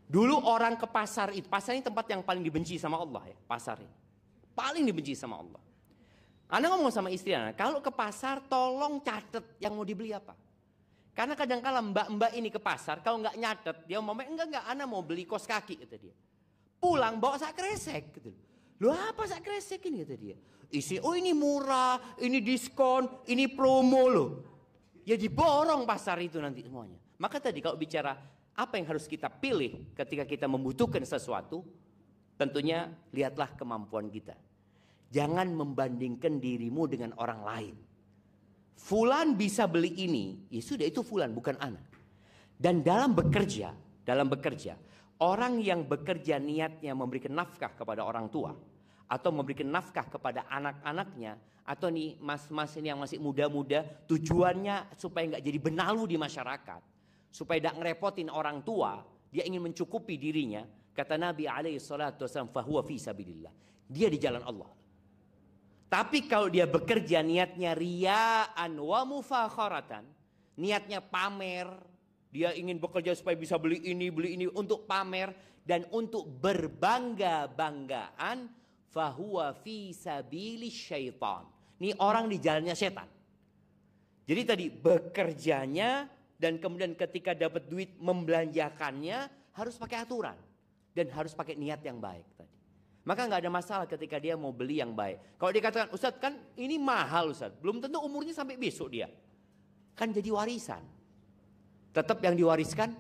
Dulu orang ke pasar itu, pasar ini tempat yang paling dibenci sama Allah ya, pasar ini. Paling dibenci sama Allah. Anda ngomong sama istri Anda, kalau ke pasar tolong catet yang mau dibeli apa. Karena kadang-kala mbak-mbak ini ke pasar, kalau nggak nyatet, dia ngomong enggak, Anda mau beli kos kaki kata dia. Pulang bawa sak kresek gitu. Loh apa sak kresek ini kata dia. Isi, oh ini murah, ini diskon, ini promo loh. Ya diborong pasar itu nanti semuanya. Maka tadi kalau bicara apa yang harus kita pilih ketika kita membutuhkan sesuatu, tentunya lihatlah kemampuan kita. Jangan membandingkan dirimu dengan orang lain. Fulan bisa beli ini, ya sudah itu fulan bukan ana. Dan dalam bekerja, orang yang bekerja niatnya memberikan nafkah kepada orang tua, atau memberikan nafkah kepada anak-anaknya, atau nih mas-mas ini yang masih muda-muda, tujuannya supaya nggak jadi benalu di masyarakat, supaya tidak ngerepotin orang tua, dia ingin mencukupi dirinya. Kata Nabi SAW, fahuwa fi sabilillah. Dia di jalan Allah. Tapi kalau dia bekerja niatnya riya'an wa mufakharatan, niatnya pamer, dia ingin bekerja supaya bisa beli ini untuk pamer dan untuk berbangga-banggaan, fahuwa fi sabilis syaitan. Ini orang di jalannya setan. Jadi tadi bekerjanya dan kemudian ketika dapat duit membelanjakannya harus pakai aturan dan harus pakai niat yang baik tadi. Maka nggak ada masalah ketika dia mau beli yang baik. Kalau dikatakan Ustadz kan ini mahal Ustadz, belum tentu umurnya sampai besok dia. Kan jadi warisan. Tetap yang diwariskan,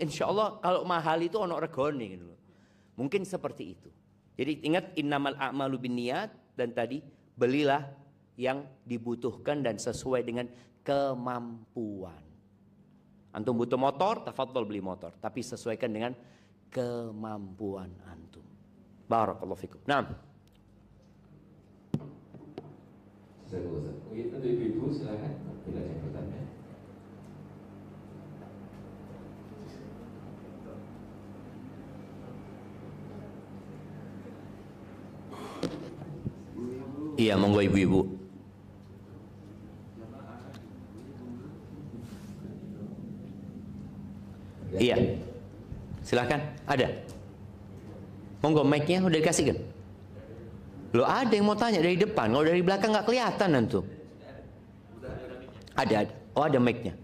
insya Allah kalau mahal itu ono regoni gitu loh. Mungkin seperti itu. Jadi ingat innamal a'malu binniyat, dan tadi belilah yang dibutuhkan dan sesuai dengan kemampuan. Antum butuh motor, tafadhol beli motor, tapi sesuaikan dengan kemampuan antum. Barakallahu fikum. Naam. Untuk ibu-ibu silakan bila ada yang bertanya. Iya, monggo ibu-ibu. Iya, silakan. Ada. Monggo mic-nya udah dikasih kan? Loh ada yang mau tanya dari depan, kalau dari belakang nggak kelihatan antum. Ada. Oh ada mic-nya.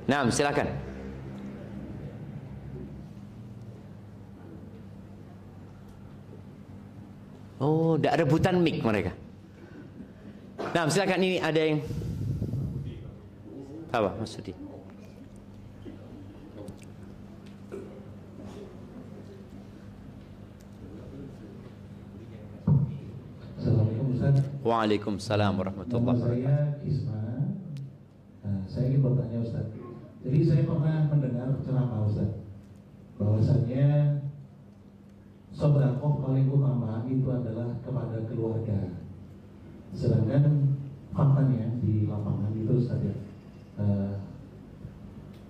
Nah, silakan. Oh, tidak rebutan mic mereka. Nah, silakan, ini ada yang apa maksudnya? Assalamualaikum Ustaz. Waalaikumsalam warahmatullahi Nama saya Isma. Nah, saya ingin bertanya Ustaz. Jadi saya pernah mendengar ceramah Ustaz bahwasanya sedekah paling utama itu adalah kepada keluarga. Sedangkan faktanya di lapangan itu Ustaz ya,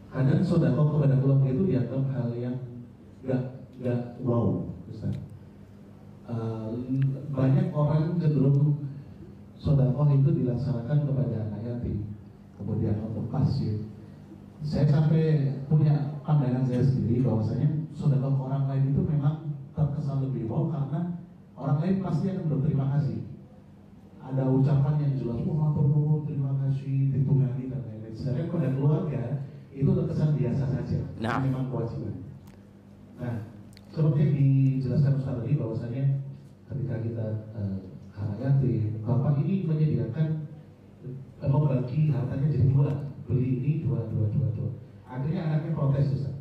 kadang sedekah kepada keluarga itu dianggap hal yang gak wow Ustaz. Banyak orang cenderung sedekah itu dilaksanakan kepada anak yatim, kemudian untuk masjid. Saya sampai punya pandangan saya sendiri bahwasanya sedekah orang lain itu memang terkesan lebih wow karena orang lain pasti akan berterima kasih. Ada ucapan yang jelas, wah perlu terima kasih, ditunggangi dan lain-lain. Sedangkan pada keluarga itu terkesan biasa saja, nah. memang kewajiban. Nah, seperti yang dijelaskan Ustaz tadi bahwasanya ketika kita anak yatim, bapak ini menyediakan membagi hartanya jadi dua, beli ini dua. Akhirnya anaknya protes Ustaz.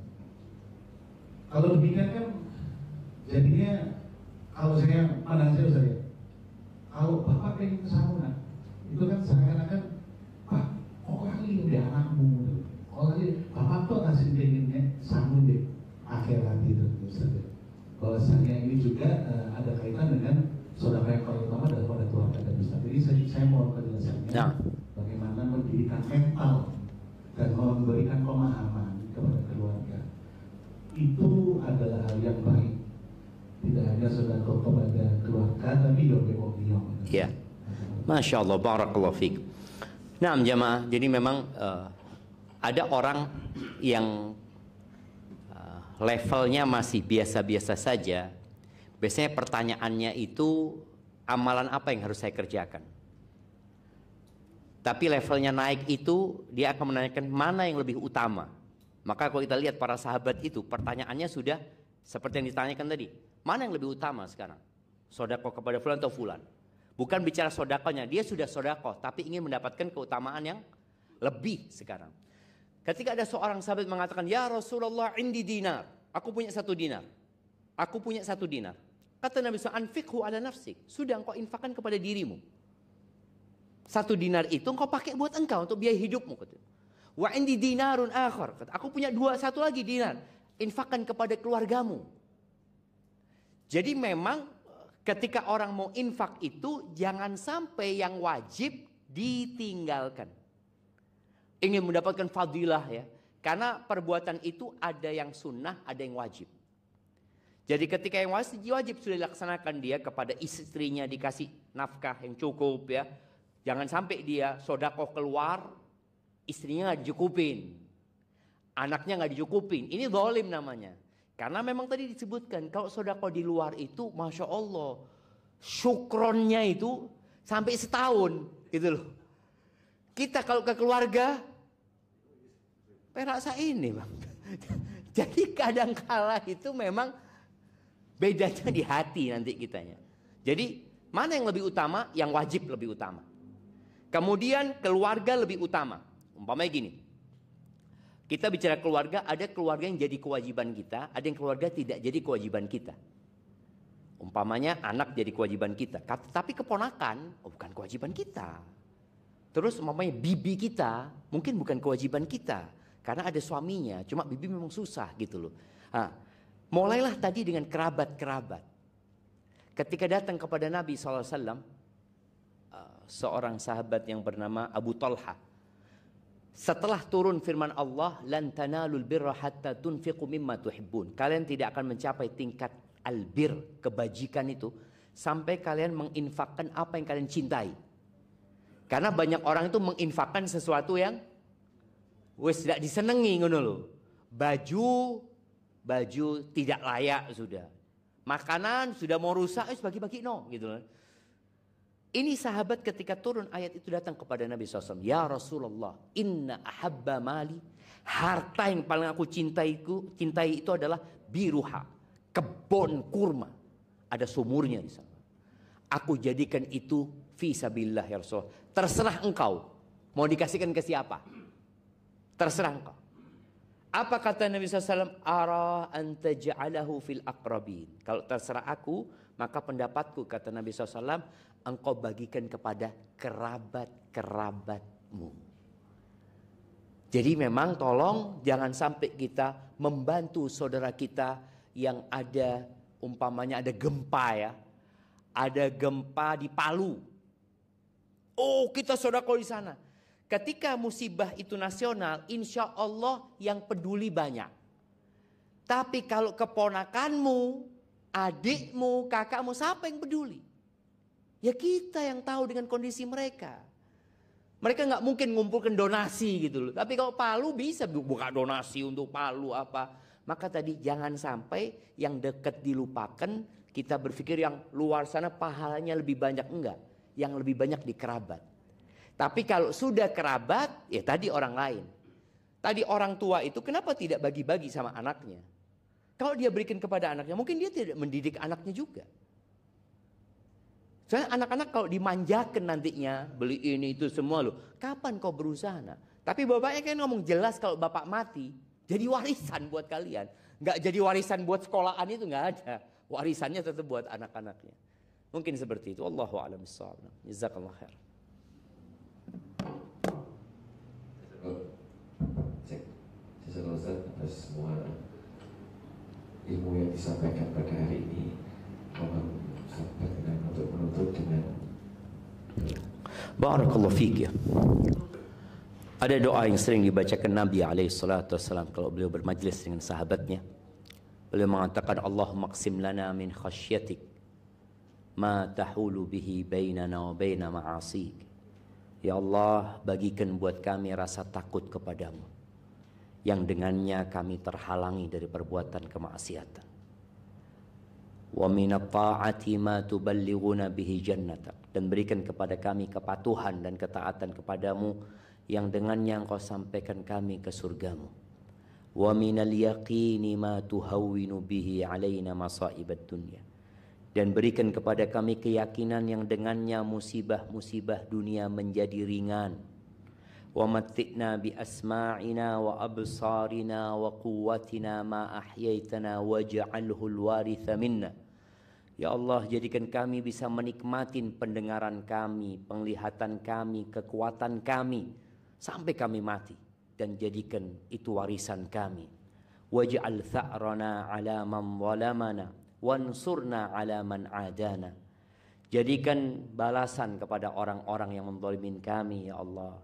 Kalau demikian kan jadinya, kalau saya pandang saya Ustaz ya, kalau bapak pengen ke sana, itu kan seakan-akan Pak, kok lagi udah anakmu, kok lagi bapak tuh kasih pengennya sanggup deh akhirat itu Ustaz ya. Bahwasanya ini juga ada kaitan dengan sedekah yang paling utama daripada keluarga dan Ustaz. Jadi saya mau penjelasannya bagaimana mendidikan mental dan memberikan pemahaman kepada keluarga. Itu adalah hal yang baik. Tidak hanya sedekah kepada keluarga, tapi juga beliau. Ya, masya Allah, barakallahu fiik. Nah, jamaah, jadi memang ada orang yang levelnya masih biasa-biasa saja. Biasanya pertanyaannya itu, amalan apa yang harus saya kerjakan? Tapi levelnya naik itu, dia akan menanyakan mana yang lebih utama. Maka kalau kita lihat para sahabat itu, pertanyaannya sudah seperti yang ditanyakan tadi. Mana yang lebih utama sekarang? Sedekah kepada fulan atau fulan? Bukan bicara sedekahnya, dia sudah sedekah, tapi ingin mendapatkan keutamaan yang lebih sekarang. Ketika ada seorang sahabat mengatakan, ya Rasulullah indi dinar, aku punya 1 dinar. Aku punya 1 dinar. Kata Nabi SAW, anfiqhu ala nafsik. Sudah engkau infakkan kepada dirimu. 1 dinar itu engkau pakai buat engkau, untuk biaya hidupmu. Kata. Wa indi dinarun akhar. Kata, aku punya 1 lagi dinar. Infakkan kepada keluargamu. Jadi memang ketika orang mau infak itu, jangan sampai yang wajib ditinggalkan. Ingin mendapatkan fadilah ya. Karena perbuatan itu ada yang sunnah, ada yang wajib. Jadi ketika yang wajib sudah dilaksanakan, dia kepada istrinya dikasih nafkah yang cukup ya. Jangan sampai dia sedekah keluar, istrinya nggak dicukupin, anaknya nggak dicukupin. Ini zalim namanya. Karena memang tadi disebutkan kalau sedekah di luar itu, masya Allah, syukronnya itu sampai setahun gitu loh. Kita kalau ke keluarga perasa ini bang. Jadi kadang-kala itu memang bedanya di hati nanti kitanya. Jadi mana yang lebih utama? Yang wajib lebih utama. Kemudian keluarga lebih utama. Umpamanya gini. Kita bicara keluarga, ada keluarga yang jadi kewajiban kita, ada yang keluarga tidak jadi kewajiban kita. Umpamanya anak jadi kewajiban kita, tapi keponakan bukan kewajiban kita. Terus umpamanya bibi kita mungkin bukan kewajiban kita, karena ada suaminya, cuma bibi memang susah gitu loh. Nah, mulailah tadi dengan kerabat-kerabat. Ketika datang kepada Nabi SAW, seorang sahabat yang bernama Abu Talha. Setelah turun firman Allah, lan tanalul birra hatta tunfiqu mimma tuhibbun. Kalian tidak akan mencapai tingkat albir, kebajikan itu, sampai kalian menginfakkan apa yang kalian cintai. Karena banyak orang itu menginfakkan sesuatu yang wes tidak disenangi ngono lho. Baju tidak layak sudah. Makanan sudah mau rusak, bagi-bagi no gitu loh. Ini sahabat ketika turun ayat itu datang kepada Nabi SAW. Ya Rasulullah, inna ahabba mali. Harta yang paling aku cintai itu adalah biruha. Kebun kurma. Ada sumurnya di sana. Aku jadikan itu fisabilillah ya Rasulullah. Terserah engkau. Mau dikasihkan ke siapa? Terserah engkau. Apa kata Nabi SAW? Ara anta ja'alahu fil aqrabin. Kalau terserah aku, maka pendapatku kata Nabi SAW, engkau bagikan kepada kerabat-kerabatmu. Jadi memang tolong jangan sampai kita membantu saudara kita yang ada, umpamanya ada gempa ya. Ada gempa di Palu. Oh, kita sodako di sana. Ketika musibah itu nasional, insya Allah yang peduli banyak. Tapi kalau keponakanmu, adikmu, kakakmu, siapa yang peduli? Ya kita yang tahu dengan kondisi mereka. Mereka nggak mungkin ngumpulkan donasi gitu loh. Tapi kalau Palu bisa buka donasi untuk Palu apa. Maka tadi jangan sampai yang dekat dilupakan. Kita berpikir yang luar sana pahalanya lebih banyak. Enggak. Yang lebih banyak di kerabat. Tapi kalau sudah kerabat, ya tadi orang lain. Tadi orang tua itu kenapa tidak bagi-bagi sama anaknya? Kalau dia berikan kepada anaknya, mungkin dia tidak mendidik anaknya juga. Soalnya anak-anak kalau dimanjakan nantinya, beli ini itu semua loh. Kapan kau berusaha? Nah? Tapi bapaknya kan ngomong jelas kalau bapak mati, jadi warisan buat kalian. Nggak jadi warisan buat sekolahan itu nggak ada. Warisannya tetap buat anak-anaknya. Mungkin seperti itu. Allahu a'lam bishawab. Jazakallahu khair. Cek, Ustaz atas semua ilmu yang disampaikan pada hari ini. Mohon berkenan untuk menutup dengan Barakallahu fiik ya. Ada doa yang sering dibacakan Nabi SAW kalau beliau bermajlis dengan sahabatnya. Beliau mengatakan, Allahumma qsim lana min khasyatik ma tahulu bihi bainana wa baina ma'asik. Ya Allah, bagikan buat kami rasa takut kepadamu, yang dengannya kami terhalangi dari perbuatan kemaksiatan. Wa minat ta'ati ma tuballighuna bihi jannatak. Dan berikan kepada kami kepatuhan dan ketaatan kepadamu, yang dengannya engkau sampaikan kami ke surgamu. Wa minal yaqini ma tuhawwinu bihi alaina masaibat dunya. Dan berikan kepada kami keyakinan yang dengannya musibah-musibah dunia menjadi ringan. Wa matti'na bi asma'ina wa absarina wa quwwatina ma ahyaitana waj'alhu al-waritha minna. Ya Allah, jadikan kami bisa menikmatin pendengaran kami, penglihatan kami, kekuatan kami sampai kami mati, dan jadikan itu warisan kami. Waj'al tha'rana 'ala man zalamana wansurna 'ala man 'adana. Jadikan balasan kepada orang-orang yang menzalimin kami ya Allah.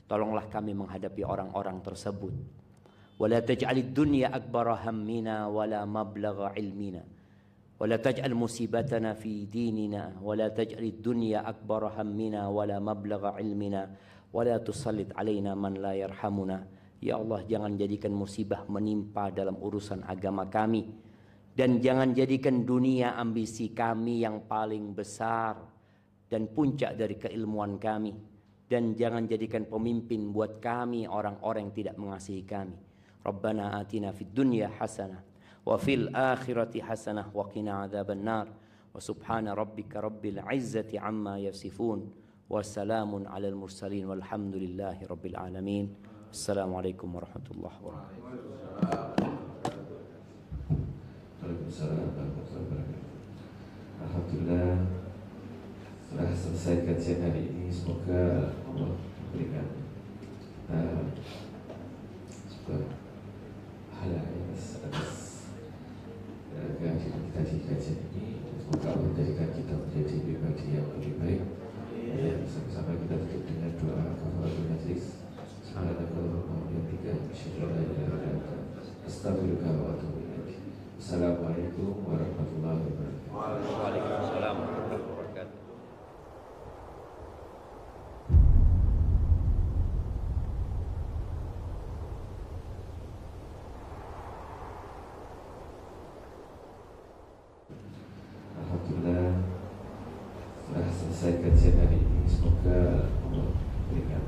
Tolonglah kami menghadapi orang-orang tersebut. Wala taj'alid dunya akbara hammina wala mablagha ilmina. Wala taj'al musibatana fi dinina wala taj'alid dunya akbara hammina wala mablagha ilmina wala tusallit alaina man la yarhamuna. Ya Allah, jangan jadikan musibah menimpa dalam urusan agama kami, dan jangan jadikan dunia ambisi kami yang paling besar, dan puncak dari keilmuan kami, dan jangan jadikan pemimpin buat kami orang-orang yang tidak mengasihi kami. Rabbana atina fid dunya hasanah wa fil akhirati hasanah wa qina adzabannar. Wa subhana rabbika rabbil izzati amma yasifun wa salamun alal mursalin walhamdulillahi rabbil alamin. Assalamualaikum warahmatullahi wabarakatuh. Waalaikumsalam warahmatullahi wabarakatuh. Alhamdulillah setelah selesai kajian hari ini, semoga Allah memberikan sebuah pahala atas kehadiran kita di kajian ini. Semoga Allah menjadikan kita menjadi pribadi yang lebih baik. Bersama-sama kita tutup dengan doa kafaratul majlis. Subhanallah yang tiga. Astaghfirullah wa atubu ilaih. Assalamualaikum warahmatullahi wabarakatuh. Waalaikumsalam warahmatullahi wabarakatuh. Alhamdulillah setelah selesai kajian hari ini, semoga Allah memberikan